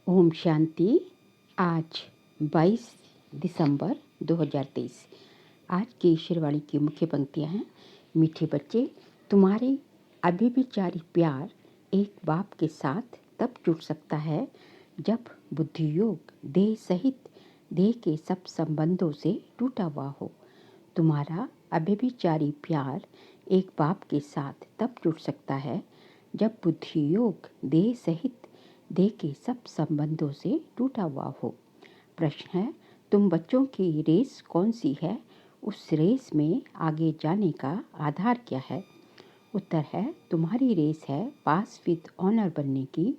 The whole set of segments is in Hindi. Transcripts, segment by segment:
ओम शांति। आज 22 दिसंबर 2023। आज की शेरवाणी की मुख्य पंक्तियाँ हैं। मीठे बच्चे, तुम्हारे अव्यभिचारी प्यार एक बाप के साथ तब जुड़ सकता है जब बुद्धि योग देह सहित देह के सब संबंधों से टूटा हुआ हो। तुम्हारा अव्यभिचारी प्यार एक बाप के साथ तब जुड़ सकता है जब बुद्धि योग देह सहित देह के सब संबंधों से टूटा हुआ हो। प्रश्न है, तुम बच्चों की रेस कौन सी है? उस रेस में आगे जाने का आधार क्या है? उत्तर है, तुम्हारी रेस है पास विद ऑनर बनने की।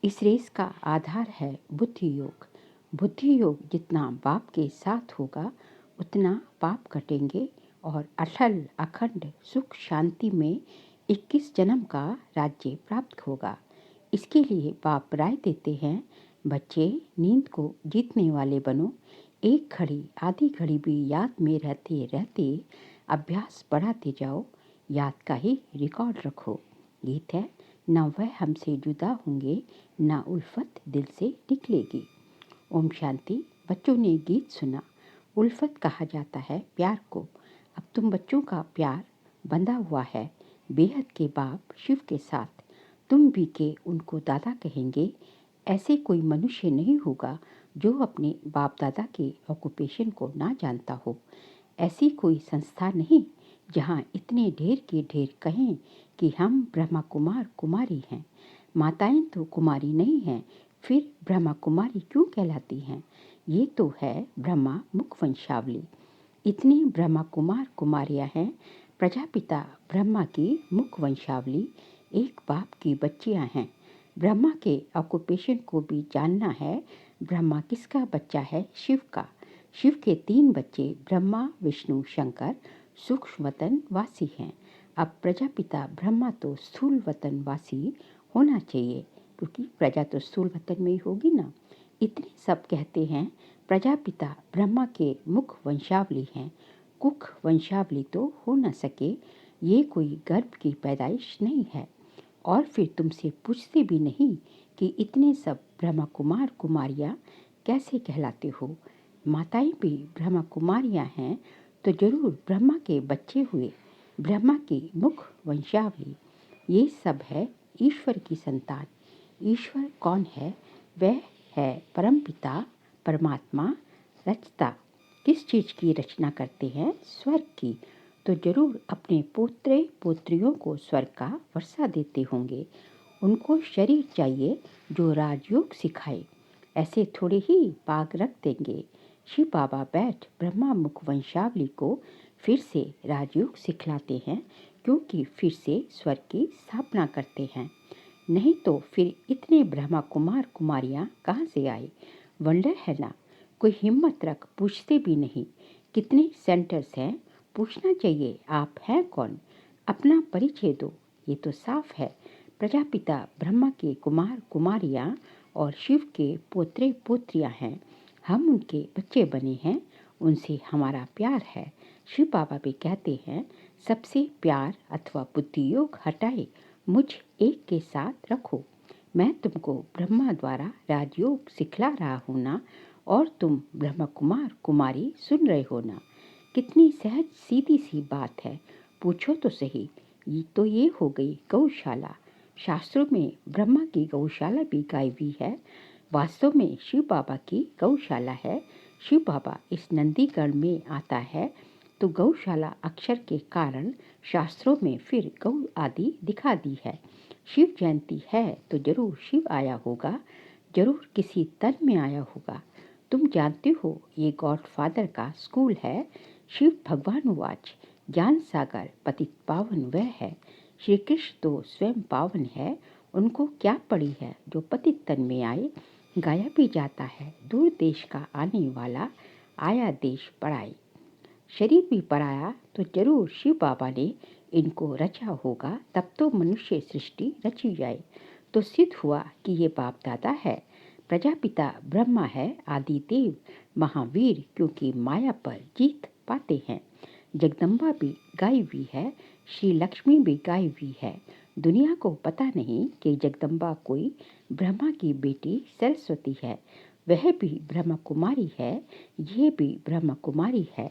इस रेस का आधार है बुद्धि योग। बुद्धि योग जितना बाप के साथ होगा उतना पाप कटेंगे और अटल अखंड सुख शांति में 21 जन्म का राज्य प्राप्त होगा। इसके लिए बाप राय देते हैं, बच्चे नींद को जीतने वाले बनो। एक घड़ी आधी घड़ी भी याद में रहते रहते अभ्यास बढ़ाते जाओ। याद का ही रिकॉर्ड रखो। गीत है, न वह हमसे जुदा होंगे न उल्फत दिल से निकलेगी। ओम शांति। बच्चों ने गीत सुना। उल्फत कहा जाता है प्यार को। अब तुम बच्चों का प्यार बंधा हुआ है बेहद के बाप शिव के साथ। तुम भी के उनको दादा कहेंगे। ऐसे कोई मनुष्य नहीं होगा जो अपने बाप दादा के ऑक्यूपेशन को ना जानता हो। ऐसी कोई संस्था नहीं जहाँ इतने ढेर के ढेर कहें कि हम ब्रह्मा कुमार कुमारी हैं। माताएं तो कुमारी नहीं हैं, फिर ब्रह्मा कुमारी क्यों कहलाती हैं? ये तो है ब्रह्मा मुख वंशावली। इतनी ब्रह्मा कुमार कुमारियाँ हैं। प्रजापिता ब्रह्मा की मुख वंशावली एक बाप की बच्चियां हैं। ब्रह्मा के ऑक्यूपेशन को भी जानना है। ब्रह्मा किसका बच्चा है? शिव का। शिव के 3 बच्चे ब्रह्मा विष्णु शंकर सूक्ष्म वतन वासी हैं। अब प्रजापिता ब्रह्मा तो स्थूल वतन वासी होना चाहिए, क्योंकि प्रजा तो स्थूल वतन में ही होगी ना। इतने सब कहते हैं प्रजापिता ब्रह्मा के मुख वंशावली हैं। कुख वंशावली तो हो न सके, ये कोई गर्भ की पैदाइश नहीं है। और फिर तुमसे पूछते भी नहीं कि इतने सब ब्रह्मा कुमार कुमारियाँ कैसे कहलाते हो। माताएं भी ब्रह्मा कुमारियाँ हैं तो जरूर ब्रह्मा के बच्चे हुए। ब्रह्मा की मुख वंशावली ये सब है ईश्वर की संतान। ईश्वर कौन है? वह है परमपिता परमात्मा। रचता किस चीज़ की रचना करते हैं? स्वर्ग की। तो जरूर अपने पोत्रे पोत्रियों को स्वर्ग का वर्षा देते होंगे। उनको शरीर चाहिए जो राजयोग सिखाए। ऐसे थोड़े ही पाग रख देंगे। शिव बाबा बैठ ब्रह्मा मुख वंशावली को फिर से राजयोग सिखलाते हैं, क्योंकि फिर से स्वर्ग की स्थापना करते हैं। नहीं तो फिर इतने ब्रह्मा कुमार कुमारियाँ कहाँ से आए? वंडर है ना। कोई हिम्मत रख पूछते भी नहीं कितने सेंटर्स हैं। पूछना चाहिए आप हैं कौन? अपना परिचय दो। ये तो साफ है प्रजापिता ब्रह्मा के कुमार कुमारियाँ और शिव के पोत्रे पोत्रियाँ हैं। हम उनके बच्चे बने हैं, उनसे हमारा प्यार है। शिव बाबा भी कहते हैं, सबसे प्यार अथवा बुद्धि योग हटाए मुझ एक के साथ रखो। मैं तुमको ब्रह्मा द्वारा राजयोग सिखला रहा हूँ ना, और तुम ब्रह्मा कुमार कुमारी सुन रहे हो ना। कितनी सहज सीधी सी बात है। पूछो तो सही। ये हो गई गौशाला। शास्त्रों में ब्रह्मा की गौशाला भी गाई हुई है। वास्तव में शिव बाबा की गौशाला है। शिव बाबा इस नंदीगढ़ में आता है तो गौशाला अक्षर के कारण शास्त्रों में फिर गौ आदि दिखा दी है। शिव जयंती है तो जरूर शिव आया होगा, जरूर किसी तन में आया होगा। तुम जानते हो ये गॉड फादर का स्कूल है। शिव भगवान वाच ज्ञान सागर पतित पावन वह है। श्री कृष्ण तो स्वयं पावन है। उनको क्या पड़ी है जो पतित तन में आए। गाया भी जाता है, दूर देश का आने वाला आया देश पराई। शरीर भी पराया तो जरूर शिव बाबा ने इनको रचा होगा, तब तो मनुष्य सृष्टि रची जाए। तो सिद्ध हुआ कि ये बाप दादा है। प्रजापिता ब्रह्मा है आदिदेव महावीर, क्योंकि माया पर जीत पाते हैं। जगदम्बा भी गाई हुई है, श्री लक्ष्मी भी गाई हुई है। दुनिया को पता नहीं कि जगदम्बा कोई ब्रह्मा की बेटी सरस्वती है, वह भी ब्रह्मा कुमारी है, ये भी ब्रह्मा कुमारी है।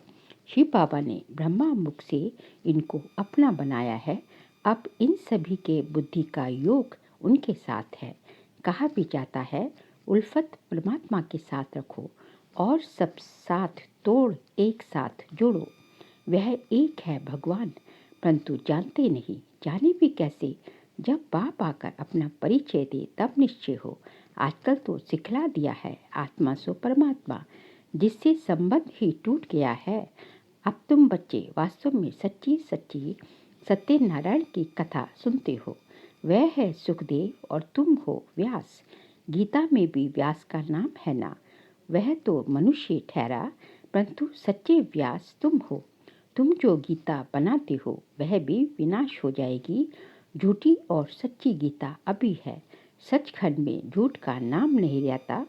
शिव बाबा ने ब्रह्मा मुख से इनको अपना बनाया है। अब इन सभी के बुद्धि का योग उनके साथ है। कहा भी जाता है, उल्फत परमात्मा के साथ रखो और सब साथ तोड़ एक साथ जोड़ो। वह एक है भगवान, परंतु जानते नहीं। जाने भी कैसे? जब बाप आकर अपना परिचय दे तब निश्चय हो। आजकल तो सिखला दिया है आत्मा सो परमात्मा, जिससे संबंध ही टूट गया है। अब तुम बच्चे वास्तव में सच्ची सच्ची सत्यनारायण की कथा सुनते हो। वह है सुखदेव और तुम हो व्यास। गीता में भी व्यास का नाम है ना। वह तो मनुष्य ठहरा, परंतु सच्चे व्यास तुम हो। तुम जो गीता बनाते हो वह भी विनाश हो जाएगी। झूठी और सच्ची गीता अभी है। सचखंड में झूठ का नाम नहीं रहता।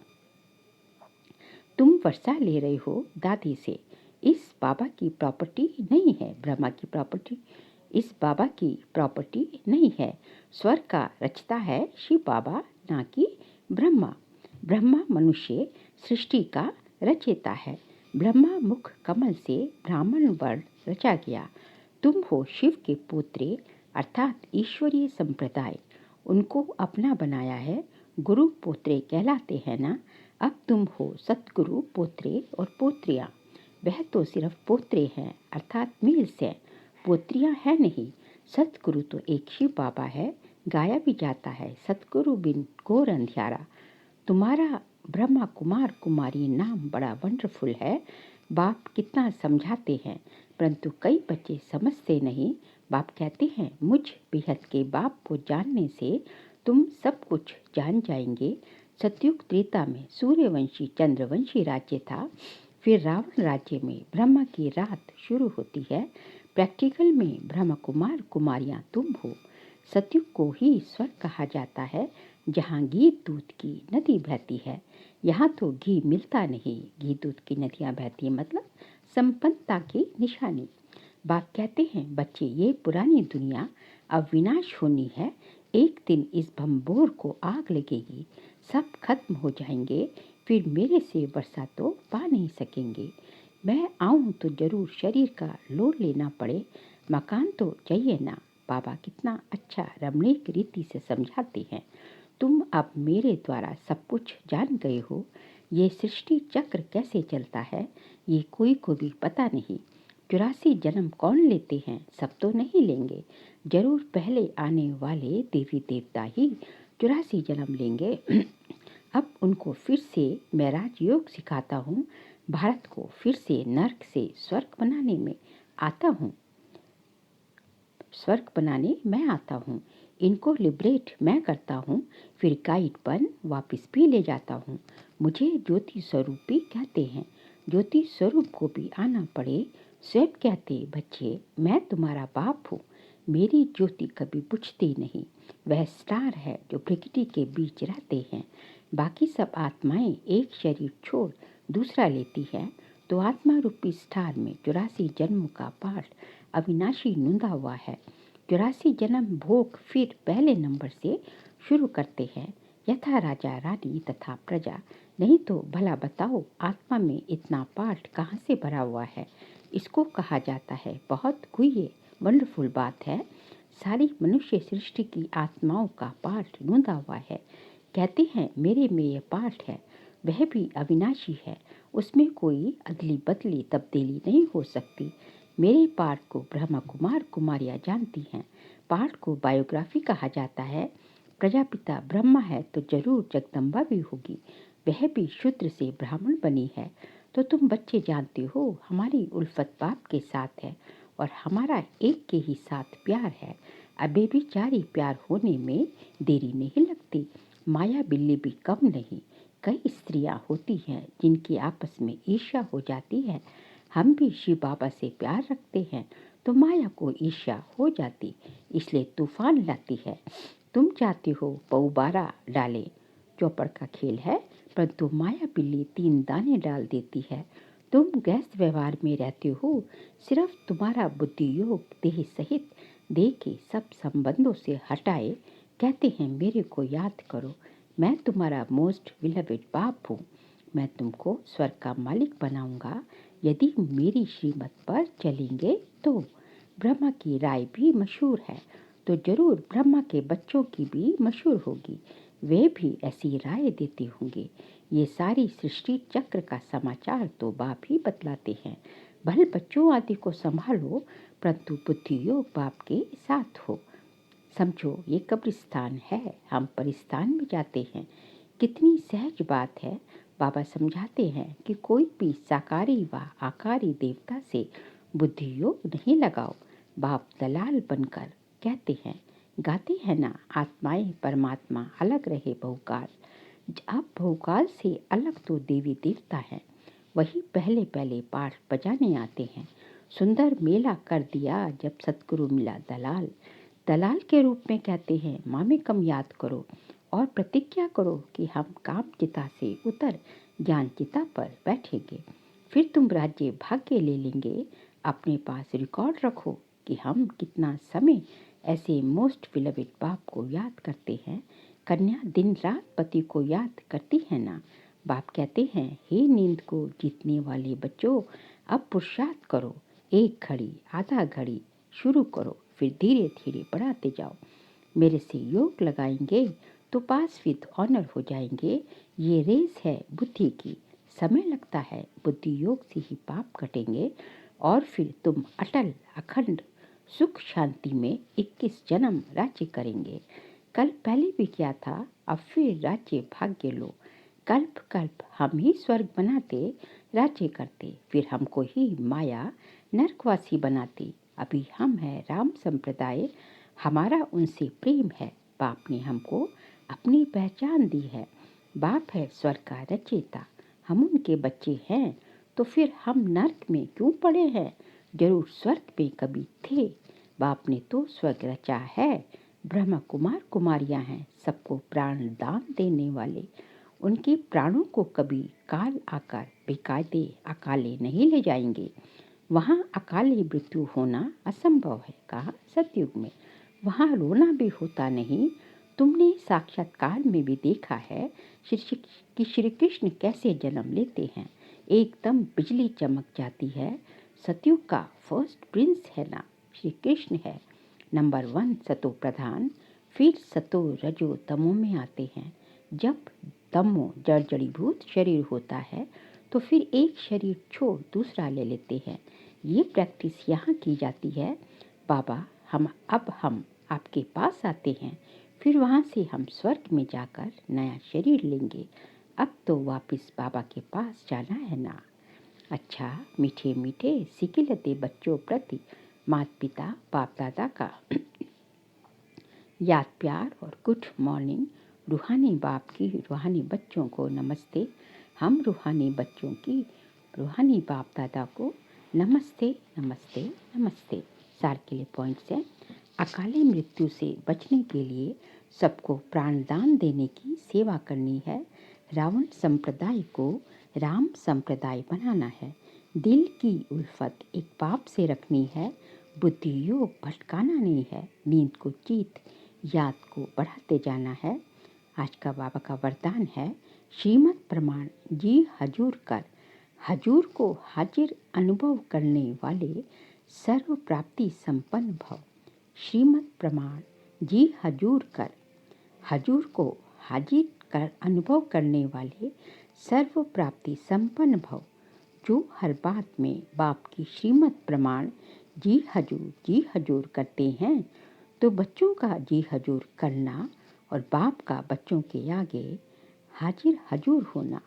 तुम वर्षा ले रहे हो दादी से। इस बाबा की प्रॉपर्टी नहीं है। ब्रह्मा की प्रॉपर्टी इस बाबा की प्रॉपर्टी नहीं है। स्वर्ग का रचता है शिव बाबा, ना कि ब्रह्मा। ब्रह्मा मनुष्य सृष्टि का रचयिता है। ब्रह्मा मुख कमल से ब्राह्मण वर्ण रचा गया। तुम हो शिव के पोत्रे, अर्थात ईश्वरीय संप्रदाय। उनको अपना बनाया है। गुरु पोत्रे कहलाते हैं ना। अब तुम हो सतगुरु पोत्रे और पोत्रियाँ। वह तो सिर्फ पोत्रे हैं, अर्थात मील्स हैं, पोत्रियाँ है नहीं। सतगुरु तो एक शिव बाबा है। गाया भी जाता है, सतगुरु बिन घोर अंधियारा। तुम्हारा ब्रह्मा कुमार कुमारी नाम बड़ा वंडरफुल है। बाप कितना समझाते हैं, परंतु कई बच्चे समझते नहीं। बाप कहते हैं, मुझ बेहद के बाप को जानने से तुम सब कुछ जान जाएंगे। सतयुग त्रेता में सूर्यवंशी चंद्रवंशी राज्य था। फिर रावण राज्य में ब्रह्मा की रात शुरू होती है। प्रैक्टिकल में ब्रह्मा कुमार कुमारियाँ तुम हो। सतयुग को ही स्वर्ग कहा जाता है, जहाँ घी दूध की नदी बहती है। यहाँ तो घी मिलता नहीं, घी दूध की नदियाँ बहती है, मतलब संपन्नता की निशानी। बाप कहते हैं, बच्चे ये पुरानी दुनिया अब विनाश होनी है। एक दिन इस भंबोर को आग लगेगी, सब खत्म हो जाएंगे। फिर मेरे से वर्षा तो पा नहीं सकेंगे। मैं आऊँ तो जरूर शरीर का लोड लेना पड़े, मकान तो चाहिए ना। बाबा कितना अच्छा रमणीक रीति से समझाते हैं। तुम अब मेरे द्वारा सब कुछ जान गए हो। ये सृष्टि चक्र कैसे चलता है ये कोई को भी पता नहीं। 84 जन्म कौन लेते हैं? सब तो नहीं लेंगे। जरूर पहले आने वाले देवी देवता ही 84 जन्म लेंगे। अब उनको फिर से मैं राजयोग सिखाता हूँ। भारत को फिर से नर्क से स्वर्ग बनाने में आता हूँ। स्वर्ग बनाने मैं आता हूँ। इनको लिबरेट मैं करता हूँ, फिर गाइड बन वापस भी ले जाता हूँ। मुझे ज्योति स्वरूप भी कहते हैं। ज्योति स्वरूप को भी आना पड़े। स्वयं कहते, बच्चे मैं तुम्हारा बाप हूँ। मेरी ज्योति कभी बुझती नहीं। वह स्टार है जो प्रकृति के बीच रहते हैं। बाकी सब आत्माएं एक शरीर छोड़ दूसरा लेती हैं, तो आत्मा रूपी स्टार में 84 जन्मों का पाठ अविनाशी नुंदा हुआ है। 84 जन्म भोग फिर पहले नंबर से शुरू करते हैं, यथा राजा रानी तथा प्रजा। नहीं तो भला बताओ, आत्मा में इतना पाठ कहाँ से भरा हुआ है? इसको कहा जाता है बहुत गुह्य वंडरफुल बात है। सारी मनुष्य सृष्टि की आत्माओं का पाठ नूंदा हुआ है। कहते हैं मेरे में यह पाठ है, वह भी अविनाशी है। उसमें कोई अदली बदली तब्दीली नहीं हो सकती। मेरे पाठ को ब्रह्मा कुमार कुमारियाँ जानती हैं। पाठ को बायोग्राफी कहा जाता है। प्रजापिता ब्रह्मा है तो जरूर जगदम्बा भी होगी। वह भी शूद्र से ब्राह्मण बनी है। तो तुम बच्चे जानते हो हमारी उल्फत बाप के साथ है और हमारा एक के ही साथ प्यार है। अभी भी जारी प्यार होने में देरी नहीं लगती। माया बिल्ली भी कम नहीं। कई स्त्रियां होती हैं जिनकी आपस में ईर्ष्या हो जाती है। हम भी शिव बाबा से प्यार रखते हैं तो माया को ईर्ष्या हो जाती, इसलिए तूफान लाती है। तुम चाहते हो पौबारा डाले, चौपड़ का खेल है, परंतु माया बिल्ली 3 दाने डाल देती है। तुम गैस व्यवहार में रहते हो। सिर्फ तुम्हारा बुद्धि योग देह सहित देह के सब संबंधों से हटाए कहते हैं मेरे को याद करो, मैं तुम्हारा मोस्ट बिलवेड बाप हूँ। मैं तुमको स्वर्ग का मालिक बनाऊंगा यदि मेरी श्रीमत पर चलेंगे तो। ब्रह्मा की राय भी मशहूर है तो जरूर ब्रह्मा के बच्चों की भी मशहूर होगी, वे भी ऐसी राय देते होंगे। ये सारी सृष्टि चक्र का समाचार तो बाप ही बतलाते हैं। भले बच्चों आदि को संभालो परंतु बुद्धि योग बाप के साथ हो। समझो ये कब्रिस्तान है, हम परिस्तान में जाते हैं। कितनी सहज बात है। बाबा समझाते हैं कि कोई भी साकारी व आकारी देवता से बुद्धि योग नहीं लगाओ। बाप दलाल बनकर कहते हैं, गाते हैं ना, आत्माएं परमात्मा अलग रहे बहुकाल। अब बहुकाल से अलग तो देवी देवता है, वही पहले पहले पाठ बजाने आते हैं। सुंदर मेला कर दिया जब सतगुरु मिला दलाल। दलाल के रूप में कहते हैं मामे कम याद करो और प्रतिज्ञा करो कि हम काम चिता से उतर ज्ञान चिता पर बैठेंगे। फिर तुम राज्य भाग्य ले लेंगे। अपने पास रिकॉर्ड रखो कि हम कितना समय ऐसे मोस्ट बिलवेड बाप को याद करते हैं। कन्या दिन रात पति को याद करती है ना। बाप कहते हैं हे नींद को जीतने वाले बच्चों, अब पुरुषार्थ करो। एक घड़ी आधा घड़ी शुरू करो, फिर धीरे धीरे बढ़ाते जाओ। मेरे से योग लगाएंगे तो पास विद ऑनर हो जाएंगे। ये रेस है बुद्धि की, समय लगता है, बुद्धि योग से ही पाप कटेंगे और फिर तुम अटल अखंड सुख शांति में 21 जन्म राज्य करेंगे। कल पहले भी क्या था, अब फिर राज्य भाग्य लो। कल्प कल्प हम ही स्वर्ग बनाते राज्य करते, फिर हमको ही माया नरकवासी बनाती। अभी हम हैं राम संप्रदाय, हमारा उनसे प्रेम है। बाप ने हमको अपनी पहचान दी है। बाप है स्वर्ग का रचयिता, हम उनके बच्चे हैं, तो फिर हम नर्क में क्यों पड़े हैं? जरूर स्वर्ग में कभी थे। बाप ने तो स्वर्ग रचा है। ब्रह्मा कुमार कुमारियां हैं, सबको प्राण दान देने वाले। उनके प्राणों को कभी काल आकर बेकायदे अकाले नहीं ले जाएंगे। वहाँ अकाले मृत्यु होना असंभव है, कहा सतयुग में। वहाँ रोना भी होता नहीं। तुमने साक्षात्कार में भी देखा है कि श्री कृष्ण कैसे जन्म लेते हैं। एकदम बिजली चमक जाती है। सतयुग का फर्स्ट प्रिंस है ना, श्री कृष्ण है। नंबर 1 सतो प्रधान, फिर सतो रजो तमो में आते हैं। जब तमो जड़ जड़ीभूत शरीर होता है तो फिर एक शरीर छोड़ दूसरा ले लेते हैं। ये प्रैक्टिस यहाँ की जाती है। बाबा हम आपके पास आते हैं, फिर वहाँ से हम स्वर्ग में जाकर नया शरीर लेंगे। अब तो वापस बाबा के पास जाना है ना। अच्छा मीठे मीठे सिकिलते बच्चों प्रति माता पिता बाप दादा का याद प्यार और गुड मॉर्निंग। रूहानी बाप की रूहानी बच्चों को नमस्ते। हम रूहानी बच्चों की रूहानी बाप दादा को नमस्ते नमस्ते नमस्ते। सार के लिए पॉइंट्स हैं। अकाले मृत्यु से बचने के लिए सबको प्राणदान देने की सेवा करनी है। रावण संप्रदाय को राम संप्रदाय बनाना है। दिल की उल्फत एक बाप से रखनी है। बुद्धि योग भटकाना नहीं है। नींद को जीत याद को बढ़ाते जाना है। आज का बाबा का वरदान है श्रीमत प्रमाण जी हजूर कर। हजूर को हाजिर अनुभव करने वाले सर्व प्राप्ति संपन्न भव। श्रीमत प्रमाण जी हजूर कर। हजूर को हाजिर कर अनुभव करने वाले सर्व प्राप्ति संपन्न भव। जो हर बात में बाप की श्रीमत प्रमाण जी हजूर करते हैं, तो बच्चों का जी हजूर करना और बाप का बच्चों के आगे हाजिर हजूर होना।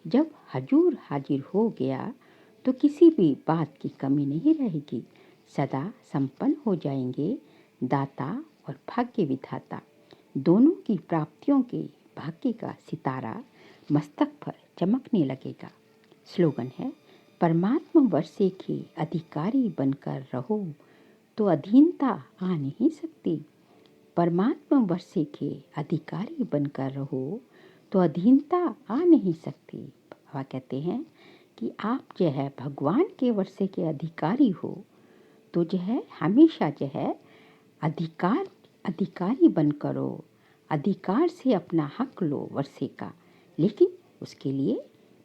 जब हजूर हाजिर हो गया तो किसी भी बात की कमी नहीं रहेगी। सदा संपन्न हो जाएंगे। दाता और भाग्य विधाता दोनों की प्राप्तियों के भाग्य का सितारा मस्तक पर चमकने लगेगा। स्लोगन है परमात्मा वर्षे के अधिकारी बनकर रहो तो अधीनता आ नहीं सकती। परमात्मा वर्षे के अधिकारी बनकर रहो तो अधीनता आ नहीं सकती। बाबा कहते हैं कि आप जो है भगवान के वर्षे के अधिकारी हो तो जो है हमेशा जो है अधिकारी बन करो, अधिकार से अपना हक लो वर्षे का। लेकिन उसके लिए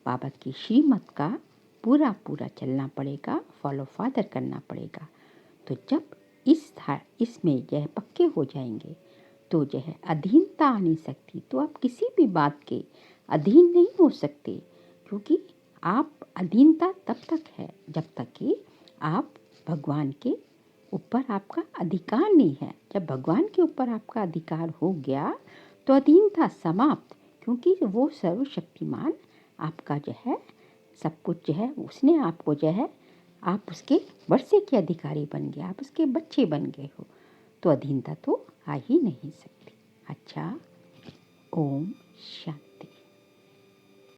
बाबा की श्रीमत का पूरा चलना पड़ेगा, फॉलो फादर करना पड़ेगा। तो जब इसमें यह पक्के हो जाएंगे तो जो है अधीनता आ नहीं सकती। तो आप किसी भी बात के अधीन नहीं हो सकते, क्योंकि आप अधीनता तब तक है जब तक कि आप भगवान के ऊपर आपका अधिकार नहीं है। जब भगवान के ऊपर आपका अधिकार हो गया तो अधीनता समाप्त, क्योंकि वो सर्वशक्तिमान आपका जो है सब कुछ जो है उसने आपको जो है आप उसके वर्षे के अधिकारी बन गए, आप उसके बच्चे बन गए हो। तो अधीनता तो आ ही नहीं सकती। अच्छा, ओम शांति।